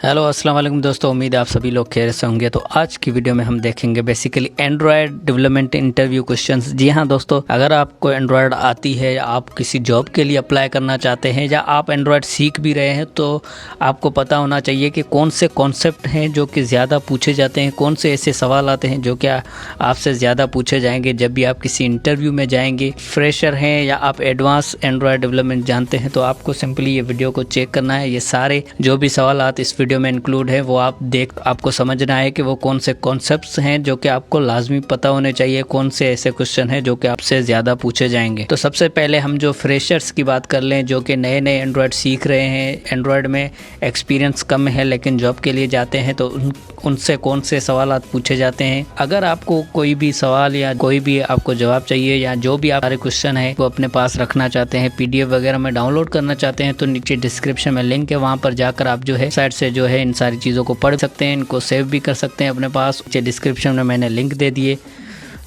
Hello अस्सलाम वालेकुम दोस्तों, उम्मीद है आप सभी लोग खैरियत से होंगे। तो आज की वीडियो में हम देखेंगे basically android development interview questions. जी हाँ दोस्तों, अगर आपको एंड्रॉयड आती है या आप किसी जॉब के लिए अप्लाई करना चाहते हैं या आप एंड्रॉयड सीख भी रहे हैं तो आपको पता होना चाहिए कि कौन से कॉन्सेप्ट हैं जो कि ज़्यादा पूछे जाते हैं, कौन से ऐसे सवाल आते हैं जो क्या आपसे ज़्यादा पूछे जाएंगे जब भी आप किसी इंटरव्यू में जाएंगे। फ्रेशर हैं या आप एडवांस एंड्रॉयड डेवलपमेंट जानते हैं तो आपको सिंपली ये वीडियो को चेक करना है। ये सारे जो भी सवाल इस वीडियो में इंक्लूड है वो आपको समझना है कि वो कौन से कॉन्सेप्ट्स हैं जो कि आपको लाजमी पता होने चाहिए, कौन से ऐसे क्वेश्चन हैं जो कि आपसे ज़्यादा पूछे जाएंगे। तो सबसे पहले हम जो फ्रेशर्स की बात कर लें, जो कि नए नए एंड्रॉयड सीख रहे हैं, एंड्रॉयड में एक्सपीरियंस कम है लेकिन जॉब के लिए जाते हैं, तो उनसे कौन से सवाल पूछे जाते हैं। अगर आपको कोई भी सवाल या कोई भी आपको जवाब चाहिए या जो भी आप सारे क्वेश्चन है वो अपने पास रखना चाहते हैं, PDF वगैरह में डाउनलोड करना चाहते हैं, तो नीचे डिस्क्रिप्शन में लिंक है, वहाँ पर जाकर आप जो है साइट से जो है इन सारी चीज़ों को पढ़ सकते हैं, इनको सेव भी कर सकते हैं अपने पास। नीचे डिस्क्रिप्शन में मैंने लिंक दे दिए।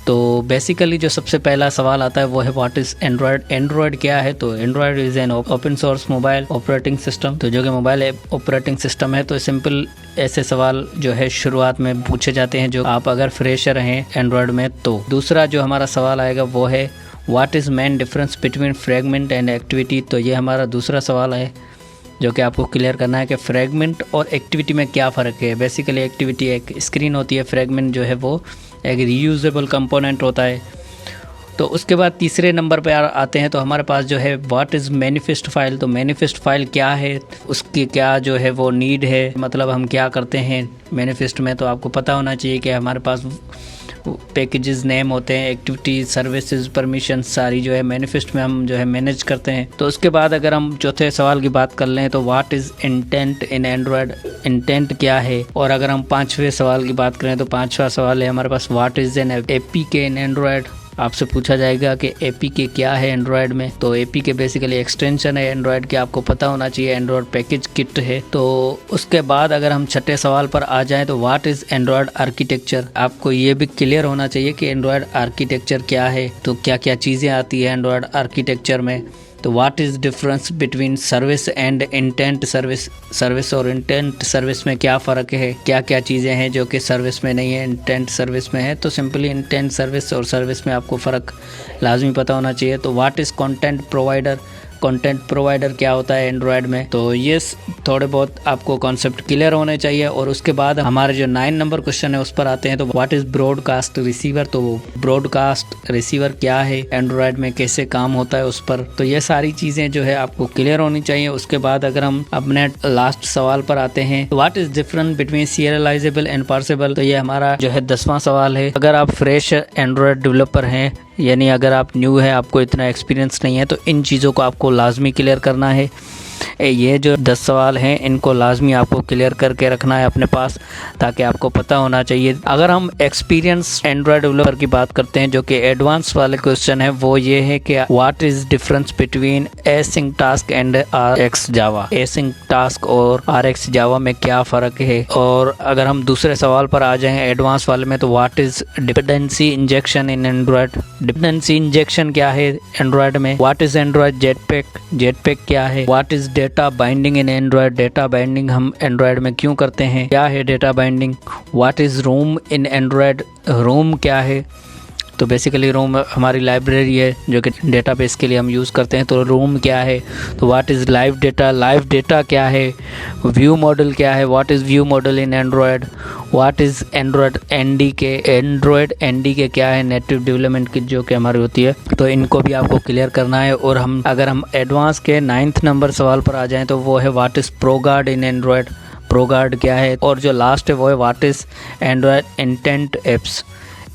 तो बेसिकली जो सबसे पहला सवाल आता है वो है व्हाट इज़ एंड्रॉयड। एंड्रॉयड क्या है? तो Android is an open source mobile operating system, तो जो कि मोबाइल ऑपरेटिंग सिस्टम है। तो सिंपल ऐसे सवाल जो है शुरुआत में पूछे जाते हैं जो आप अगर फ्रेशर हैं एंड्रॉयड में। तो दूसरा जो हमारा सवाल आएगा वो है what is main difference between fragment and activity. तो ये हमारा दूसरा सवाल है जो कि आपको क्लियर करना है कि फ्रेगमेंट और एक्टिविटी में क्या फ़र्क है। बेसिकली एक्टिविटी एक स्क्रीन होती है, फ्रेगमेंट जो है वो एक रीयूजेबल कंपोनेंट होता है। तो उसके बाद तीसरे नंबर पे आते हैं तो हमारे पास जो है व्हाट इज़ मैनिफेस्ट फाइल। तो मैनिफेस्ट फाइल क्या है, उसकी क्या जो है वो नीड है, मतलब हम क्या करते हैं मैनिफेस्ट में। तो आपको पता होना चाहिए कि हमारे पास पैकेजेस नेम होते हैं, एक्टिविटीज, सर्विसेज, परमिशन सारी जो है मैनिफेस्ट में हम जो है मैनेज करते हैं। तो उसके बाद अगर हम चौथे सवाल की बात कर लें तो what is intent in Android. Intent क्या है। और अगर हम पांचवें सवाल की बात करें तो पांचवा सवाल है हमारे पास what is an APK in android. आपसे पूछा जाएगा कि APK क्या है एंड्रॉयड में। तो APK बेसिकली एक्सटेंशन है एंड्रॉयड के, आपको पता होना चाहिए, एंड्रॉयड पैकेज किट है। तो उसके बाद अगर हम छठे सवाल पर आ जाएं तो व्हाट इज़ एंड्रॉयड आर्किटेक्चर। आपको ये भी क्लियर होना चाहिए कि एंड्रॉयड आर्किटेक्चर क्या है, तो क्या क्या चीज़ें आती है एंड्रॉयड आर्किटेक्चर में। तो what is difference between service and intent service. Service और इंटेंट सर्विस में क्या फ़र्क है, क्या क्या चीज़ें हैं जो कि सर्विस में नहीं है, इंटेंट सर्विस में है। तो सिंपली इंटेंट सर्विस और सर्विस में आपको फ़र्क लाजमी पता होना चाहिए। तो what is content provider. Content provider क्या होता है एंड्रॉयड में। तो ये थोड़े बहुत आपको कॉन्सेप्ट क्लियर होने चाहिए। और उसके बाद हमारे जो 9 नंबर क्वेश्चन है उस पर आते हैं तो व्हाट इज़ ब्रॉडकास्ट रिसीवर। तो ब्रॉडकास्ट रिसीवर क्या है, एंड्रॉयड में कैसे काम होता है उस पर। तो ये सारी चीज़ें जो है आपको क्लियर होनी चाहिए। उसके बाद अगर हम अपने लास्ट सवाल पर आते हैं तो what is difference between serializable and parcelable. तो ये हमारा जो है 10वां सवाल है। अगर आप फ्रेश एंड्रॉयड डेवलपर हैं, यानी अगर आप न्यू है, आपको इतना एक्सपीरियंस नहीं है, तो इन चीज़ों को आपको लाजमी क्लियर करना है। ये जो 10 सवाल हैं इनको लाजमी आपको क्लियर करके रखना है अपने पास, ताकि आपको पता होना चाहिए। अगर हम एक्सपीरियंस एंड्रॉयड डेवलपर की बात करते हैं जो कि एडवांस वाले क्वेश्चन है, वो ये है कि what is difference between async task and RX Java. Async task और RX जावा में क्या फ़र्क है। और अगर हम दूसरे सवाल पर आ जाएँ एडवांस वाले में तो what is dependency injection in Android. Dependency injection क्या है एंड्रॉयड में। What is Android jetpack. Jetpack क्या है। What is data binding in Android. Data binding हम एंड्रॉयड में क्यों करते हैं, क्या है data binding. What is room in Android. Room क्या है। तो बेसिकली रूम हमारी लाइब्रेरी है जो कि डेटाबेस के लिए हम यूज़ करते हैं। तो रूम क्या है। तो what is live data. Live data क्या है। व्यू मॉडल क्या है। What is view model in Android. What is Android NDK। Android NDK क्या है, नेटिव डेवलपमेंट किट जो कि हमारी होती है। तो इनको भी आपको क्लियर करना है। और अगर हम एडवांस के 9th नंबर सवाल पर आ जाएँ तो वो है व्हाट इज़ प्रोगार्ड इन एंड्रॉयड। प्रोगार्ड क्या है। और जो लास्ट है वो है what is Android intent apps.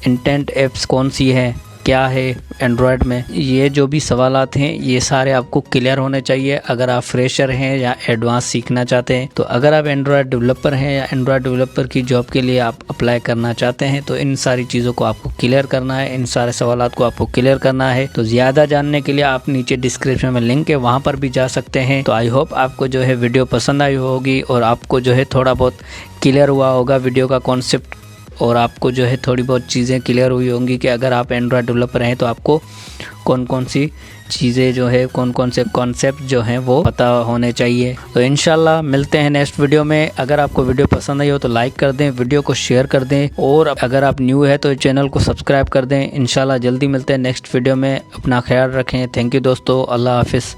Intent apps कौन सी है, क्या है एंड्रॉयड में। ये जो भी सवालात हैं ये सारे आपको क्लियर होने चाहिए अगर आप फ्रेशर हैं या एडवांस सीखना चाहते हैं। तो अगर आप एंड्रॉयड डेवलपर हैं या एंड्रॉयड डेवलपर की जॉब के लिए आप अप्लाई करना चाहते हैं तो इन सारी चीज़ों को आपको क्लियर करना है, इन सारे सवालात को आपको क्लियर करना है। तो ज़्यादा जानने के लिए आप नीचे डिस्क्रिप्शन में लिंक है, वहाँ पर भी जा सकते हैं। तो आई होप आपको जो है वीडियो पसंद आई होगी और आपको जो है थोड़ा बहुत क्लियर हुआ होगा वीडियो का कॉन्सेप्ट और आपको जो है थोड़ी बहुत चीज़ें क्लियर हुई होंगी कि अगर आप एंड्रॉयड डेवलपर हैं तो आपको कौन कौन सी चीज़ें जो है, कौन कौन से कॉन्सेप्ट जो हैं वो पता होने चाहिए। तो इंशाल्लाह मिलते हैं नेक्स्ट वीडियो में। अगर आपको वीडियो पसंद आई हो तो लाइक कर दें, वीडियो को शेयर कर दें, और अगर आप न्यू है तो चैनल को सब्सक्राइब कर दें। इंशाल्लाह जल्दी मिलते हैं नेक्स्ट वीडियो में। अपना ख्याल रखें। थैंक यू दोस्तों। अल्लाह हाफिज़।